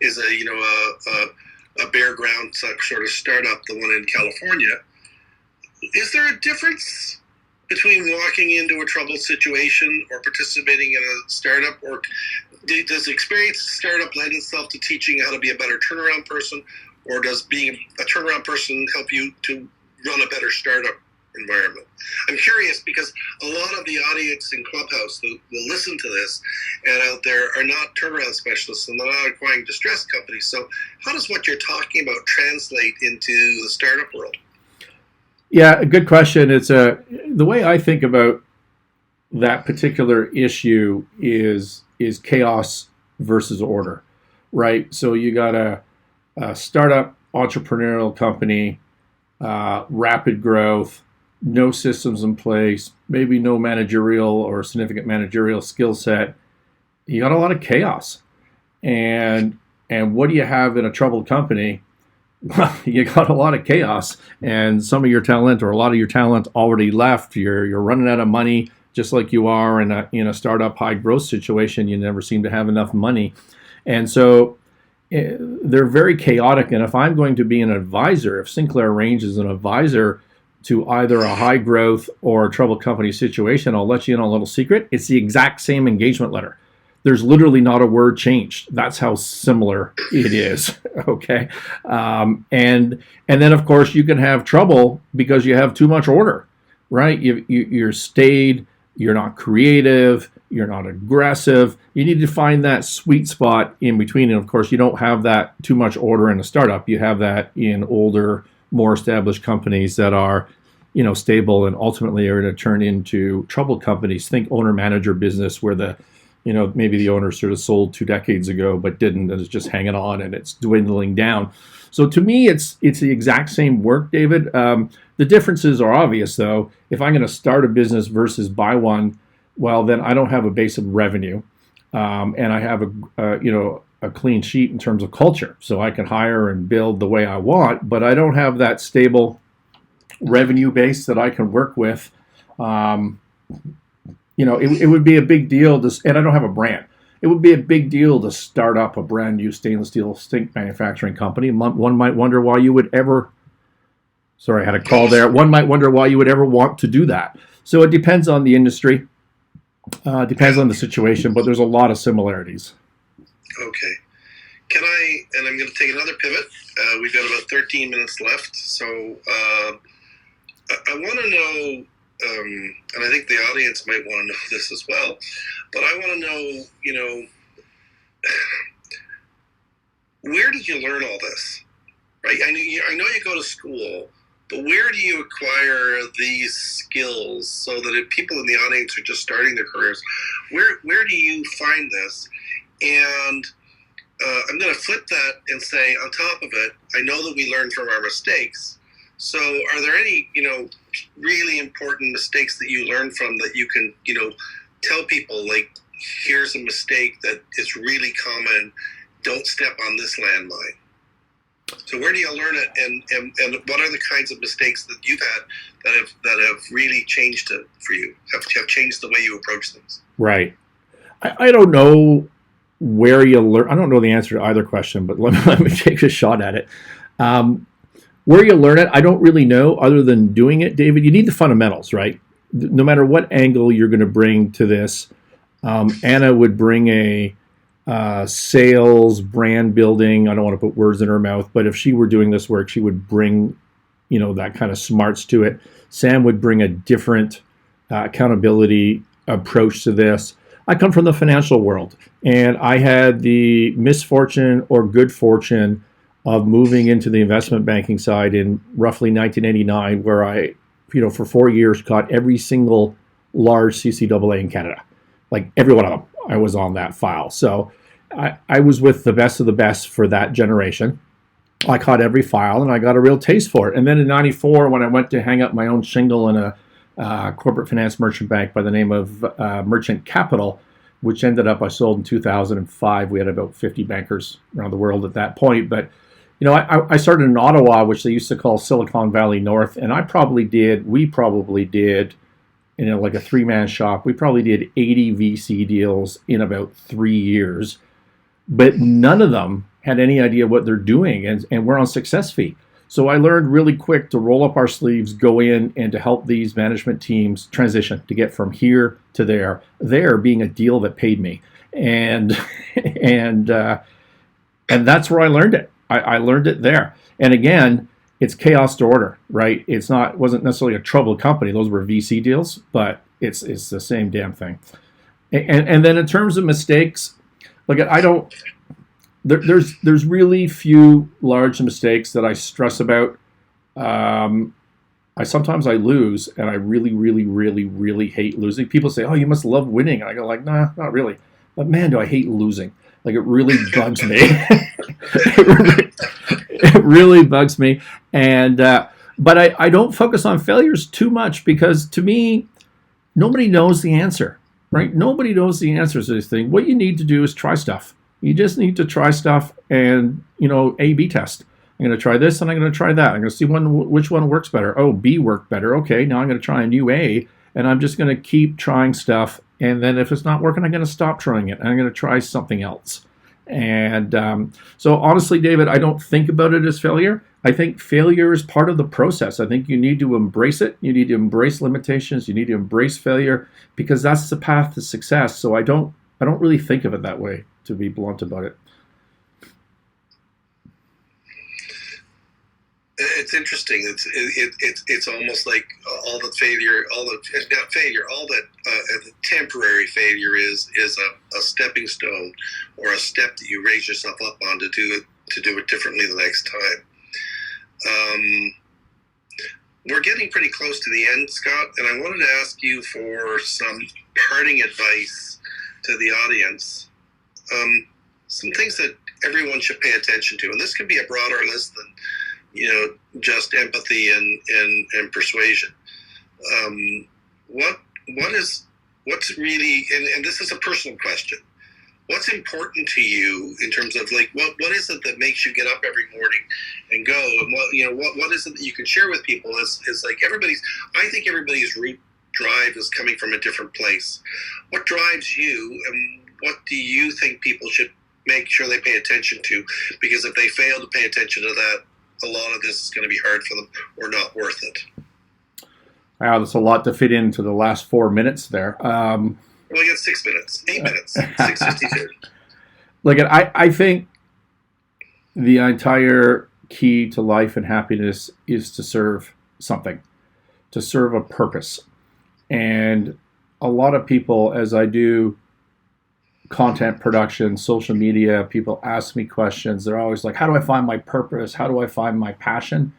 [SPEAKER 1] is a bare ground sort of startup, the one in California. Is there a difference between walking into a troubled situation or participating in a startup, or does experience startup lend itself to teaching how to be a better turnaround person, or does being a turnaround person help you to run a better startup environment? I'm curious because a lot of the audience in Clubhouse that will listen to this and out there are not turnaround specialists, and they're not acquiring distressed companies. So how does what you're talking about translate into the startup world?
[SPEAKER 5] Yeah, a good question. It's the way I think about that particular issue is chaos versus order, right? So you got a startup entrepreneurial company, rapid growth, no systems in place, maybe no managerial or significant managerial skill set. You got a lot of chaos, and what do you have in a troubled company? Well, you got a lot of chaos, and some of your talent or a lot of your talent already left. You're running out of money, just like you are in a startup high growth situation. You never seem to have enough money, and so they're very chaotic. And if I'm going to be an advisor, if Sinclair Range is an advisor to either a high growth or a troubled company situation, I'll let you in on a little secret. It's the exact same engagement letter. There's literally not a word changed. That's how similar it is. Okay, and then of course you can have trouble because you have too much order, right? You're staid. You're not creative. You're not aggressive. You need to find that sweet spot in between. And of course, you don't have that too much order in a startup. You have that in older, more established companies that are, stable and ultimately are going to turn into troubled companies. Think owner-manager business where maybe the owner sort of sold 2 decades ago, but didn't, and it's just hanging on and it's dwindling down. So to me, it's the exact same work, David. The differences are obvious, though. If I'm going to start a business versus buy one, well, then I don't have a base of revenue, and I have a clean sheet in terms of culture. So I can hire and build the way I want, but I don't have that stable revenue base that I can work with. It would be a big deal and I don't have a brand. It would be a big deal to start up a brand new stainless steel sink manufacturing company. One might wonder why you would ever, sorry, I had a call there. One might wonder why you would ever want to do that. So it depends on the industry, depends on the situation, but there's a lot of similarities.
[SPEAKER 1] Okay. And I'm going to take another pivot. We've got about 13 minutes left. So I want to know, and I think the audience might want to know this as well, but I want to know, where did you learn all this, right? I know you go to school, but where do you acquire these skills so that if people in the audience are just starting their careers, where do you find this? And I'm going to flip that and say, on top of it, I know that we learn from our mistakes. So are there any, really important mistakes that you learn from that you can, tell people, like, here's a mistake that is really common, don't step on this landmine? So where do you learn it, and what are the kinds of mistakes that you've had that have really changed it for you, have changed the way you approach things?
[SPEAKER 5] Right. I don't know where you learn. I don't know the answer to either question, but let me take a shot at it. Where you learn it, I don't really know other than doing it, David. You need the fundamentals, right? No matter what angle you're going to bring to this. Anna would bring a sales, brand building. I don't want to put words in her mouth, but if she were doing this work, she would bring, that kind of smarts to it. Sam would bring a different accountability approach to this. I come from the financial world, and I had the misfortune or good fortune of moving into the investment banking side in roughly 1989, where I, for 4 years caught every single large CCAA in Canada. Like every one of them, I was on that file. So I was with the best of the best for that generation. I caught every file and I got a real taste for it. And then in 94, when I went to hang up my own shingle in a corporate finance merchant bank by the name of Merchant Capital, which ended up I sold in 2005. We had about 50 bankers around the world at that point. But I started in Ottawa, which they used to call Silicon Valley North, and we probably did, like a 3-man shop, we probably did 80 VC deals in about 3 years, but none of them had any idea what they're doing, and we're on success fee. So I learned really quick to roll up our sleeves, go in, and to help these management teams transition to get from here to there. There being a deal that paid me, and and that's where I learned it. I learned it there. And again, it's chaos to order, right? It wasn't necessarily a troubled company. Those were VC deals, but it's the same damn thing. And then in terms of mistakes, look, there's really few large mistakes that I stress about. Sometimes I lose, and I really, really, really, really hate losing. People say, "Oh, you must love winning," and I go like, "Nah, not really." But man, do I hate losing! Like, it really bugs me. It really bugs me. And but I don't focus on failures too much, because to me, nobody knows the answer, right? Nobody knows the answers to this thing. What you need to do is try stuff. You just need to try stuff and, A/B test. I'm going to try this and I'm going to try that. I'm going to see which one works better. Oh, B worked better. Okay, now I'm going to try a new A, and I'm just going to keep trying stuff. And then if it's not working, I'm going to stop trying it, and I'm going to try something else. And so honestly, David, I don't think about it as failure. I think failure is part of the process. I think you need to embrace it. You need to embrace limitations. You need to embrace failure, because that's the path to success. So I don't really think of it that way, to be blunt about it.
[SPEAKER 1] It's interesting. It's almost like all the temporary failure is a stepping stone, or a step that you raise yourself up on to do it differently the next time. We're getting pretty close to the end, Scott, and I wanted to ask you for some parting advice to the audience. Some things that everyone should pay attention to, and this can be a broader list than just empathy and persuasion. What's really, and this is a personal question, what's important to you in terms of like what is it that makes you get up every morning and go, and what is it that you can share with people is like I think everybody's root drive is coming from a different place. What drives you, and what do you think people should make sure they pay attention to? Because if they fail to pay attention to that, a lot of this is going to be hard for them, or not worth it.
[SPEAKER 5] Wow, that's a lot to fit into the last 4 minutes there.
[SPEAKER 1] Well, we got 6 minutes, 8 minutes, 6:52.
[SPEAKER 5] Look, I think the entire key to life and happiness is to serve something, to serve a purpose. And a lot of people, as I do content production, social media, people ask me questions. They're always like, how do I find my purpose? How do I find my passion?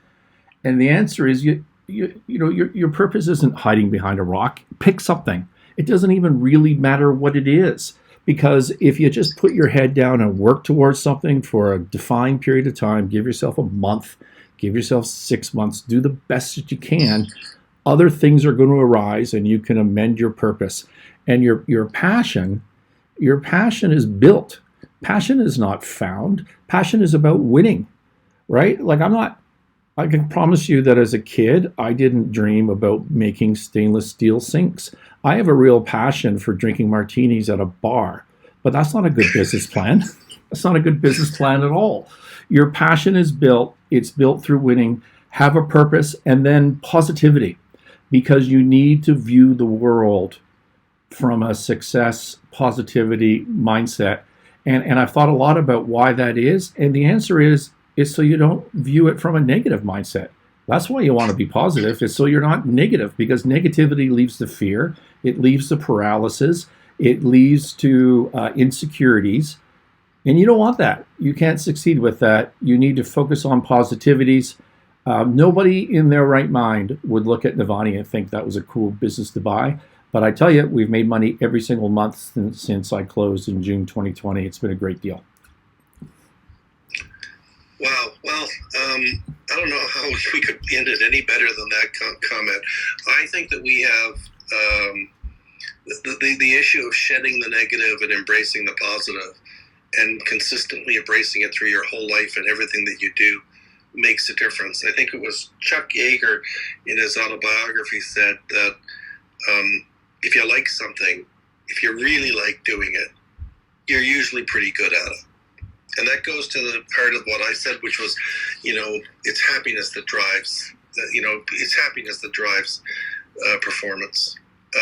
[SPEAKER 5] And the answer is, your purpose isn't hiding behind a rock. Pick something. It doesn't even really matter what it is, because if you just put your head down and work towards something for a defined period of time, give yourself a month, give yourself 6 months, do the best that you can, other things are going to arise and you can amend your purpose. And your passion is built. Passion is not found. Passion is about winning, right? Like I can promise you that as a kid, I didn't dream about making stainless steel sinks. I have a real passion for drinking martinis at a bar, but that's not a good business plan. That's not a good business plan at all. Your passion is built. It's built through winning. Have a purpose, and then positivity, because you need to view the world from a success, positivity mindset. And I've thought a lot about why that is. And the answer is so you don't view it from a negative mindset. That's why you want to be positive, is so you're not negative, because negativity leads to fear. It leads to paralysis. It leads to insecurities. And you don't want that. You can't succeed with that. You need to focus on positivities. Nobody in their right mind would look at Novanni and think that was a cool business to buy. But I tell you, we've made money every single month since I closed in June 2020. It's been a great deal.
[SPEAKER 1] Wow. Well, I don't know how we could end it any better than that comment. I think that we have the issue of shedding the negative and embracing the positive, and consistently embracing it through your whole life and everything that you do makes a difference. I think it was Chuck Yeager in his autobiography said that if you like something, if you really like doing it, you're usually pretty good at it. And that goes to the heart of what I said, which was, it's happiness that drives. It's happiness that drives performance.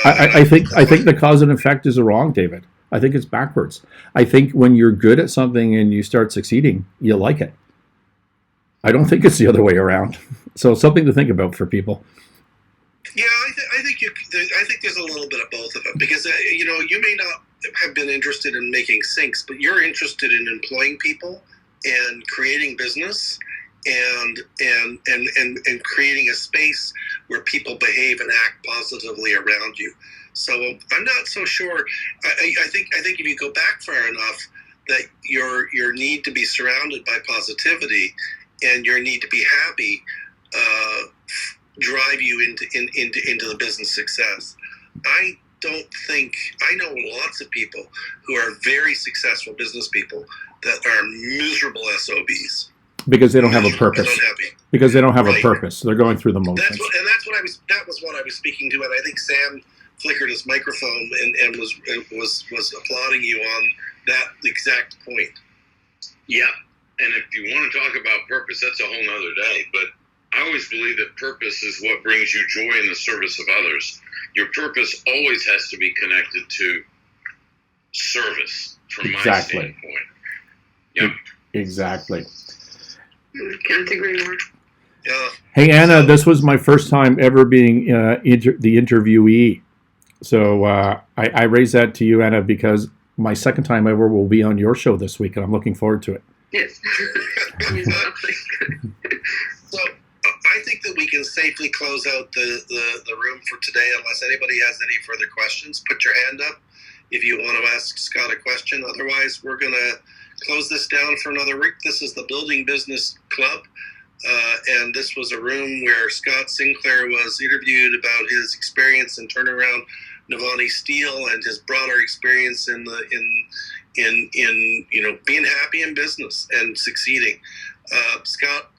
[SPEAKER 5] I think the cause and effect is wrong, David. I think it's backwards. I think when you're good at something and you start succeeding, you like it. I don't think it's the other way around. So something to think about for people.
[SPEAKER 1] Yeah, I think there's a little bit of both of it, because you may not have been interested in making sinks, but you're interested in employing people and creating business and creating a space where people behave and act positively around you. So I'm not so sure. I think if you go back far enough, that your need to be surrounded by positivity and your need to be happy drive you into the business success. I know lots of people who are very successful business people that are miserable SOBs.
[SPEAKER 5] Because they don't have a purpose. Because they don't have a purpose. They're going through the motions.
[SPEAKER 1] That was what I was speaking to, and I think Sam flickered his microphone and was applauding you on that exact point.
[SPEAKER 4] Yeah, and if you want to talk about purpose, that's a whole nother day. But I always believe that purpose is what brings you joy in the service of others. Your purpose always has to be connected to service, from my standpoint. Yeah,
[SPEAKER 5] exactly.
[SPEAKER 3] Can't agree more.
[SPEAKER 1] Yeah.
[SPEAKER 5] Hey, Anna, this was my first time ever being the interviewee. So I raise that to you, Anna, because my second time ever will be on your show this week, and I'm looking forward to it.
[SPEAKER 3] Yes.
[SPEAKER 1] So I think that we can safely close out the room for today, unless anybody has any further questions. Put your hand up if you want to ask Scott a question. Otherwise, we're going to close this down for another week. This is the Building Business Club, and this was a room where Scott Sinclair was interviewed about his experience in turnaround Novanni Steel and his broader experience in being happy in business and succeeding. Scott,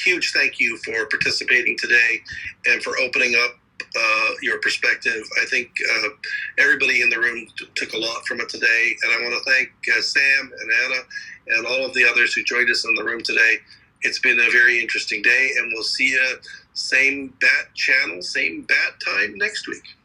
[SPEAKER 1] huge thank you for participating today and for opening up your perspective. I think everybody in the room took a lot from it today, and I want to thank Sam and Anna and all of the others who joined us in the room today. It's been a very interesting day, and we'll see you same bat channel, same bat time next week.